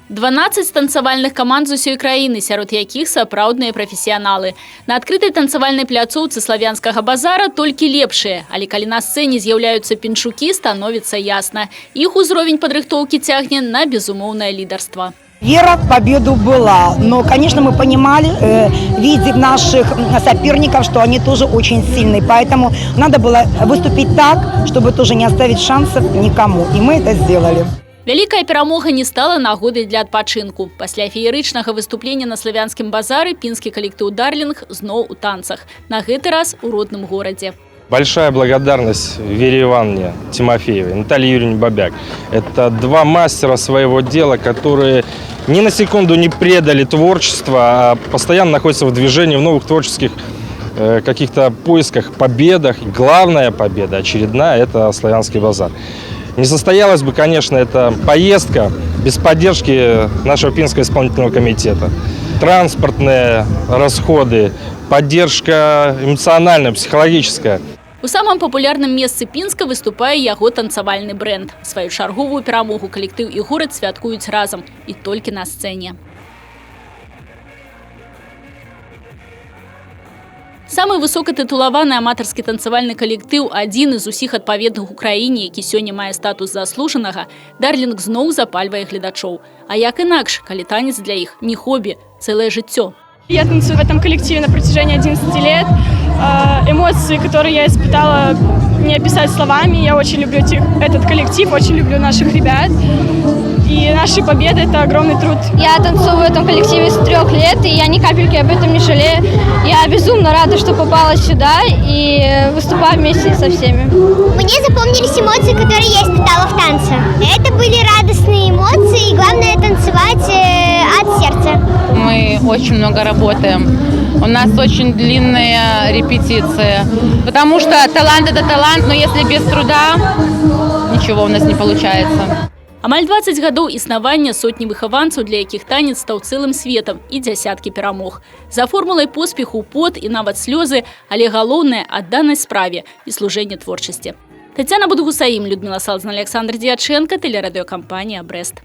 12 танцавальных каманд з усёй краіны, сярод якіх сапраўдныя прафесіяналы. На адкрытай танцавальнай пляцоўцы славянскага базара толькі лепшыя, але калі на сцэне з'яўляюцца піншукі, становіцца ясна. Іх узровень падрыхтоўкі цягне на безумоўнае лідарства. Вера в победу была, но, конечно, мы понимали, видя наших соперников, что они тоже очень сильные, поэтому надо было выступить так, чтобы тоже не оставить шансов никому, и мы это сделали. Вялікая перамога не стала нагодай для адпачынку. Пасля феерычнага выступлення на славянскім базары пінскі калектыў «Дарлінг» зноў у танцах. На гэты раз у родным горадзе. Большая благодарность Вере Ивановне Тимофеевой, Наталье Юрьевне Бабяк. Это два мастера своего дела, которые ни на секунду не предали творчество, а постоянно находятся в движении, в новых творческих каких-то поисках, победах. И главная победа, очередная, это славянский базар. Не состоялась бы, конечно, эта поездка без поддержки нашего Пинского исполнительного комитета. Транспортные расходы, поддержка эмоциональная, психологическая. У самым папулярным месцы Пінска выступае яго танцавальны бренд. Сваю чарговую перамогу калектыў і горад святкуюць разам і толькі на сцэне. Самы высокатытулаваны аматарскі танцавальны калектыў, адзін з усіх адпаведных у краіне, які сёння мае статус заслужанага, «Дарлінг» зноў запальвае гледачоў. А як інакш, калі танец для іх не хобі, цэлае жыццё. Я танцую в этом коллективе на протяжении 11 лет. Эмоции, которые я испытала, не описать словами. Я очень люблю этот коллектив, очень люблю наших ребят. И наши победы – это огромный труд. Я танцую в этом коллективе с 3 лет, и я ни капельки об этом не жалею. Я безумно рада, что попала сюда и выступаю вместе со всеми. Мне запомнились эмоции, которые я испытала в танце. Это были радостные эмоции, и главное – танцевать от сердца. Мы очень много работаем. У нас очень длинные репетиции. Потому что талант – это талант, но если без труда, ничего у нас не получается. Амаль 20 гадоў існавання, сотні выхаванцаў, для якіх танец стаў цэлым светам, і дзясяткі перамог. За формулай поспеху пот і нават слёзы, але галоўнае – адданасць справе і служэнне творчасці. Тацяна Будгусаім, Людмила Салзна, Александр Дьяченко, телерадиокомпания «Брест».